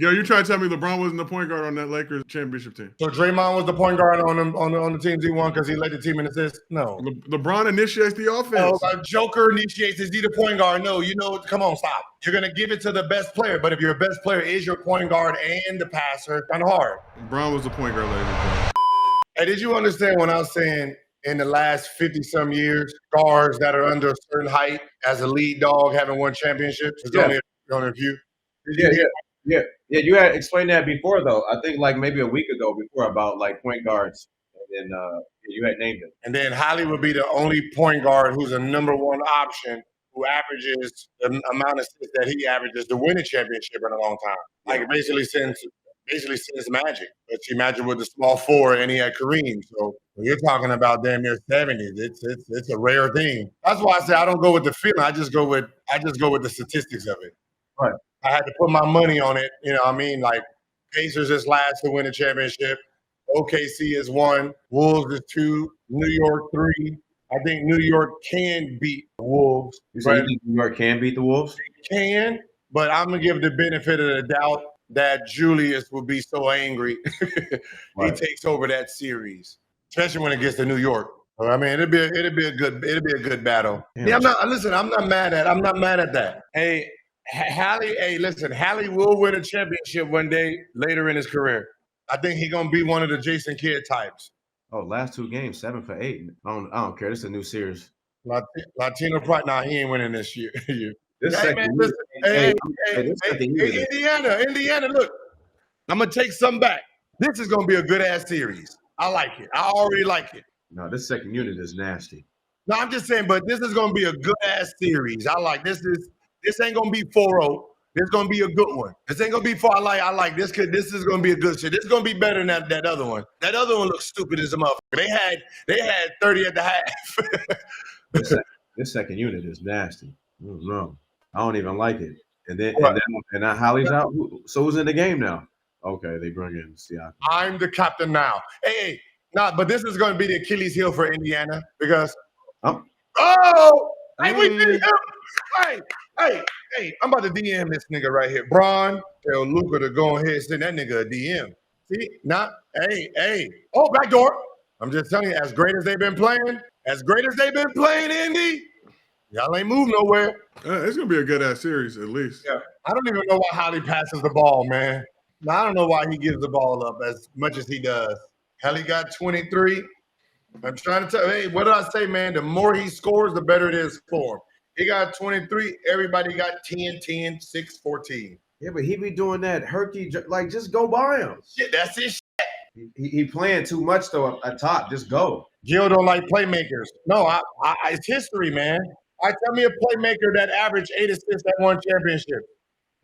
Yo, you trying to tell me LeBron wasn't the point guard on that Lakers championship team? So Draymond was the point guard on the teams he won because he led the team in assists? No. LeBron initiates the offense. No, Joker initiates. Is he the point guard? No. Come on, stop. You're going to give it to the best player, but if your best player is your point guard and the passer, kind of hard. LeBron was the point guard, ladies and gentlemen. Hey, did you understand when I was saying in the last 50-some years, guards that are under a certain height as a lead dog haven't won championships? There's only a few. Yeah, you had explained that before, though. I think like maybe a week ago before about like point guards, and then you had named it. And then Holly would be the only point guard who's a number one option who averages the amount of assists that he averages to win a championship in a long time. Like basically since Magic. But see, Magic with the small four and he had Kareem. So when you're talking about damn near 70s, it's a rare thing. That's why I say I don't go with the feeling. I just go with the statistics of it. Right. I had to put my money on it. You know what I mean? Like Pacers is last to win a championship. OKC is 1. Wolves is 2. New York 3. I think New York can beat the Wolves. You think New York can beat the Wolves? They can, but I'm going to give the benefit of the doubt that Julius will be so angry he takes over that series, especially when it gets to New York. I mean, it'd be a good battle. Yeah, I'm not mad at that. Hey, Hallie will win a championship one day later in his career. I think he's gonna be one of the Jason Kidd types. Oh, last 2 games, 7 for 8. I don't care. This is a new series. Latino pride. Nah, he ain't winning this year. Indiana. Look, I'm gonna take some back. This is gonna be a good ass series. I like it. I already like it. No, this second unit is nasty. No, I'm just saying, but this is gonna be a good ass series. I like this. This ain't gonna be 4-0. This is gonna be a good one. This ain't gonna be far. I like this. This is gonna be a good shit. This is gonna be better than that other one. That other one looks stupid as a motherfucker. They had 30 at the half. This second unit is nasty. No, I don't even like it. And then Holly's out. So who's in the game now? Okay, they bring in Siakam. I'm the captain now. Hey, but this is gonna be the Achilles heel for Indiana because we did him. Hey, I'm about to DM this nigga right here. Bron, tell Luka to go ahead and send that nigga a DM. See, back door. I'm just telling you, as great as they've been playing, Indy, y'all ain't moved nowhere. It's going to be a good-ass series, at least. Yeah. I don't even know why Holly passes the ball, man. I don't know why he gives the ball up as much as he does. Holly got 23. I'm trying to tell you, hey, what did I say, man? The more he scores, the better it is for him. He got 23. Everybody got 10, 10, 6, 14. Yeah, but he be doing that herky, like, just go by him. Shit, that's his shit. He playing too much, though, at top. Just go. Gil don't like playmakers. No, it's history, man. Tell me a playmaker that averaged 8 assists that won championship.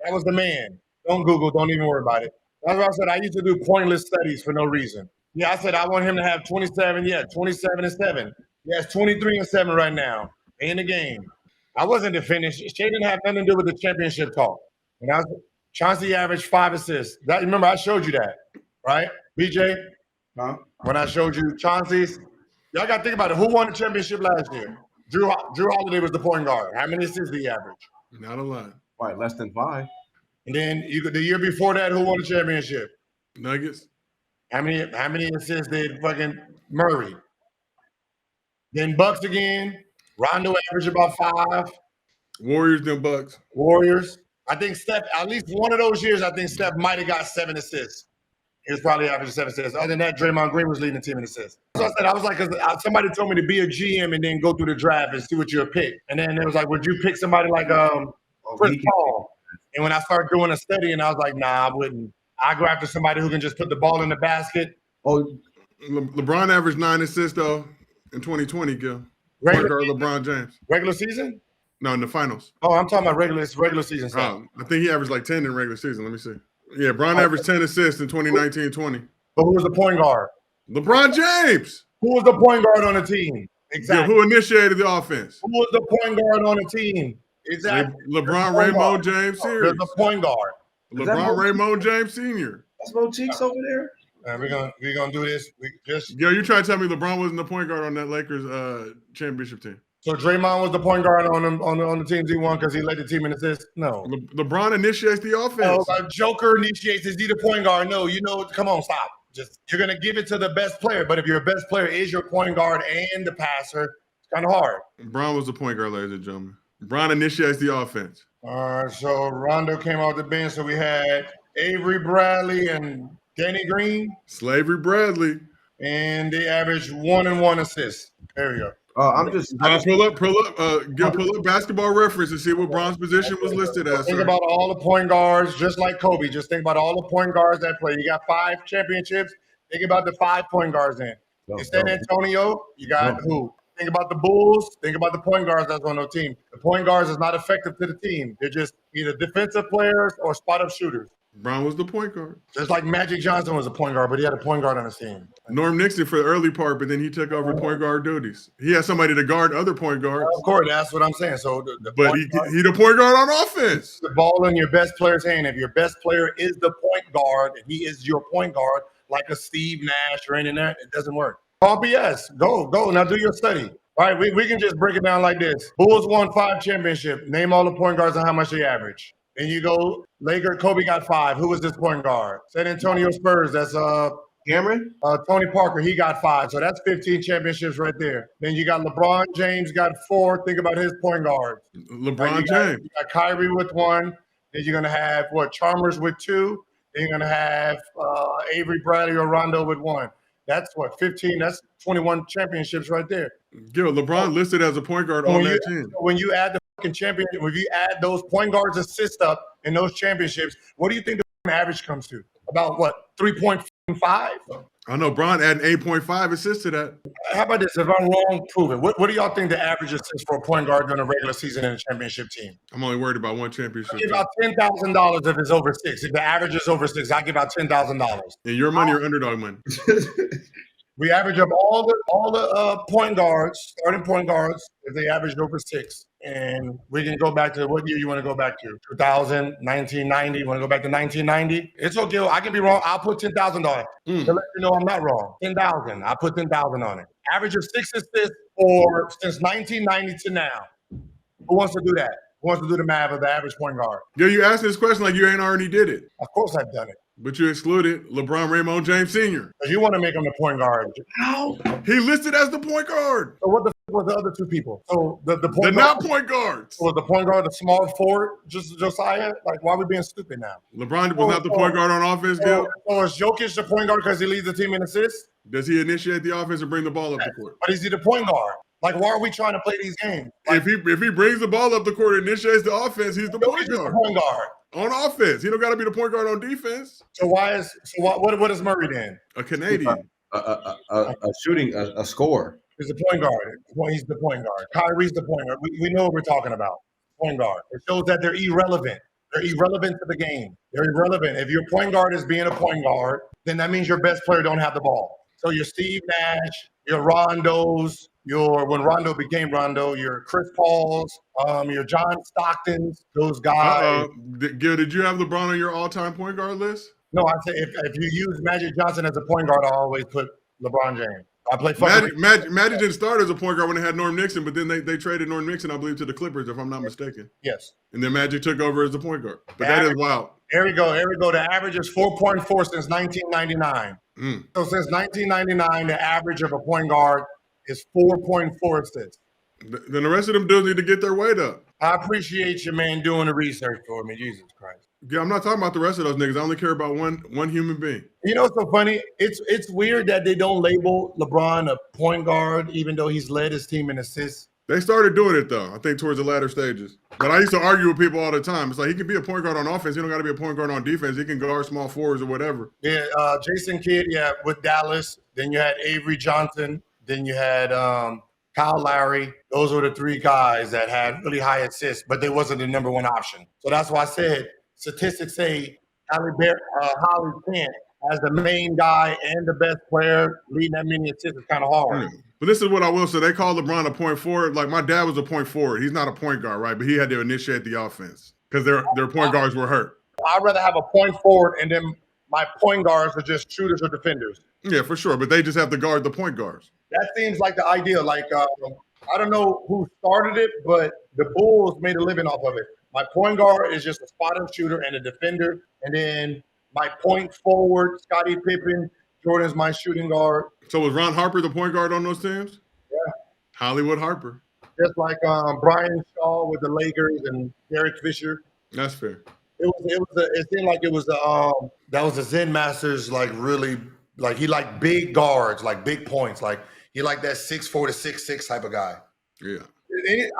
That was the man. Don't Google. Don't even worry about it. That's what I said. I used to do pointless studies for no reason. Yeah, I said I want him to have 27. Yeah, 27 and 7. Yeah, it's 23 and 7 right now in the game. I wasn't defending. She didn't have nothing to do with the championship talk. And Chauncey averaged 5 assists. Remember, I showed you that, right? BJ? Huh? When I showed you Chauncey's. Y'all got to think about it. Who won the championship last year? Drew Holiday was the point guard. How many assists did he average? Not a lot. Right, less than 5. And then the year before that, who won the championship? Nuggets. How many assists did fucking Murray? Then Bucks again. Rondo averaged about 5. Warriors, then Bucks. Warriors. I think Steph, at least one of those years, I think Steph might have got 7 assists. He was probably averaging 7 assists. Other than that, Draymond Green was leading the team in assists. So I was like, because somebody told me to be a GM and then go through the draft and see what you'll pick. And then it was like, would you pick somebody like Chris Paul? And when I started doing a study, and I was like, nah, I wouldn't. I go after somebody who can just put the ball in the basket. Oh, LeBron averaged 9 assists, though, in 2020, Gil. LeBron James. Regular season? No, in the finals. Oh, I'm talking about regular season stuff. I think he averaged like 10 in regular season. Let me see. Yeah, Bron averaged 10 assists in 2019-20. But who was the point guard? LeBron James. Who was the point guard on the team? Exactly. Yeah, who initiated the offense? Who was the point guard on the team? Exactly. LeBron Raymond James Sr. The point guard. LeBron Raymond James Sr. That's Mo Cheeks over there. We're gonna do this. Yo, you trying to tell me LeBron wasn't the point guard on that Lakers championship team? So Draymond was the point guard on the teams he won because he led the team in assists? No. LeBron initiates the offense. No, Joker initiates. Is he the point guard? No. Come on, stop. You're going to give it to the best player. But if your best player is your point guard and the passer, it's kind of hard. LeBron was the point guard, ladies and gentlemen. LeBron initiates the offense. All right, so Rondo came off the bench. So we had Avery Bradley and Danny Green. Slavery Bradley. And they averaged 1 and 1 assists. There we go. Pull up Basketball Reference and see what Bron's position was listed as. Think about all the point guards, just like Kobe. Just think about all the point guards that play. You got 5 championships. Think about the 5 point guards in. In San Antonio, you got who? Think about the Bulls. Think about the point guards that's on their team. The point guards is not effective to the team. They're just either defensive players or spot-up shooters. Bron was the point guard. Just like Magic Johnson was a point guard, but he had a point guard on his team. Norm Nixon for the early part, but then he took over point guard duties. He had somebody to guard other point guards. Of course, that's what I'm saying. So, he the point guard on offense. The ball in your best player's hand. If your best player is the point guard, and he is your point guard, like a Steve Nash or anything that, it doesn't work. Call BS. Go. Now do your study. All right, we can just break it down like this. Bulls won 5 championships. Name all the point guards and how much they average. Then you go, Lakers, Kobe got 5. Who was this point guard? San Antonio Spurs, that's Cameron? Tony Parker, he got 5. So that's 15 championships right there. Then you got LeBron James got 4. Think about his point guards. LeBron James. You got Kyrie with 1. Then you're going to have, Chalmers with 2. Then you're going to have Avery Bradley or Rondo with 1. That's 15. That's 21 championships right there. Gil, LeBron listed as a point guard on that team. When you add the fucking championship, if you add those point guards assist up in those championships, what do you think the average comes to? About 3.5? I know Bron adding 8.5 assists to that. How about this? If I'm wrong, prove it. What do y'all think the average assist for a point guard during a regular season in a championship team? I'm only worried about one championship. I give out $10,000 if it's over 6. If the average is over 6, I give out $10,000. And your money or Underdog money? We average up all the point guards, starting point guards, if they average over 6. And we can go back to what year you want to go back to? 2000, 1990. You want to go back to 1990? It's okay. I can be wrong. I'll put $10,000 on it. To let you know I'm not wrong. 10,000. I'll put 10,000 on it. Average of 6 assists since 1990 to now. Who wants to do that? Who wants to do the math of the average point guard? Yo, you asked this question like you ain't already did it. Of course I've done it. But you excluded LeBron Raymond James Sr. Because you want to make him the point guard. No. He listed as the point guard. So what the fuck was the other 2 people? So the point They're guard, not point guards. Was the point guard the small forward, just Josiah? Like, why are we being stupid now? LeBron was not the point guard on offense, Gil. So is Jokic the point guard because he leads the team in assists? Does he initiate the offense and bring the ball up the court? But is he the point guard? Like, why are we trying to play these games? Like, if he brings the ball up the court and initiates the offense, he's the point guard. Point guard. On offense. He don't got to be the point guard on defense. So what is Murray then? A Canadian. A scorer. He's the point guard. He's the point guard. Kyrie's the point guard. We know what we're talking about. Point guard. It shows that they're irrelevant. They're irrelevant to the game. They're irrelevant. If your point guard is being a point guard, then that means your best player don't have the ball. So your Steve Nash, your Rondos, when Rondo became Rondo, your Chris Pauls, your John Stocktons, those guys. Gil, did you have LeBron on your all-time point guard list? No, I say if you use Magic Johnson as a point guard, I always put LeBron James. I play Magic didn't start as a point guard when they had Norm Nixon, but then they traded Norm Nixon, I believe, to the Clippers, if I'm not mistaken. Yes. And then Magic took over as the point guard. But that is wild. There we go. The average is 4.4 since 1999. So since 1999, the average of a point guard is 4.4 assists. Then the rest of them dudes need to get their weight up. I appreciate your man doing the research for me. Jesus Christ. Yeah, I'm not talking about the rest of those niggas. I only care about one human being. You know what's so funny? It's weird that they don't label LeBron a point guard, even though he's led his team in assists. They started doing it, though, I think, towards the latter stages. But I used to argue with people all the time. It's like he can be a point guard on offense. He don't got to be a point guard on defense. He can guard small forwards or whatever. Yeah, Jason Kidd, with Dallas. Then you had Avery Johnson. Then you had Kyle Lowry. Those were the 3 guys that had really high assists, but they wasn't the number 1 option. So that's why I said statistics say Holly Kent as the main guy and the best player leading that many assists is kind of hard. But this is what I will say. They call LeBron a point forward. Like, my dad was a point forward. He's not a point guard, right? But he had to initiate the offense because their point guards were hurt. I'd rather have a point forward and then my point guards are just shooters or defenders. Yeah, for sure. But they just have to guard the point guards. That seems like the ideal. Like I don't know who started it, but the Bulls made a living off of it. My point guard is just a spot-up shooter and a defender, and then my point forward, Scottie Pippen, Jordan's my shooting guard. So was Ron Harper the point guard on those teams? Yeah. Hollywood Harper. Just like Brian Shaw with the Lakers and Derek Fisher. That's fair. It seemed like it was that was the Zen Masters, like really, like he liked big guards, like big points, like he liked that 6'4" to 6'6" type of guy. Yeah.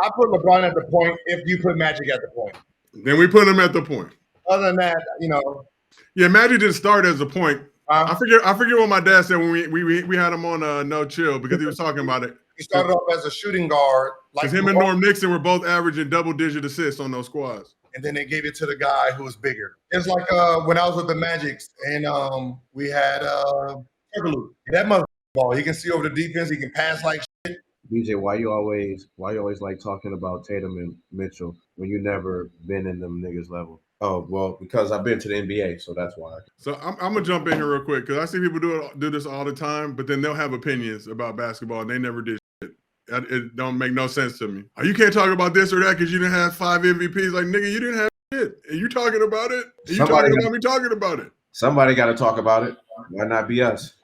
I put LeBron at the point if you put Magic at the point. Then we put him at the point. Other than that, Yeah, Magic didn't start as a point. I forget what my dad said when we had him on No Chill because he was talking about it. He started off as a shooting guard. Because him and Norm Nixon were both averaging double-digit assists on those squads. And then they gave it to the guy who was bigger. It's like when I was with the Magics and we had Turkaloo. That motherfucker, he can see over the defense. He can pass like shit. DJ, why you always like talking about Tatum and Mitchell when you never been in them niggas level? Oh, well, because I've been to the NBA, so that's why. So I'm gonna jump in here real quick because I see people do this all the time, but then they'll have opinions about basketball and they never did shit. It don't make no sense to me. You can't talk about this or that because you didn't have 5 MVPs. Like, nigga, you didn't have shit. And you talking about it? And you talking about me talking about it. Somebody got to talk about it. Why not be us?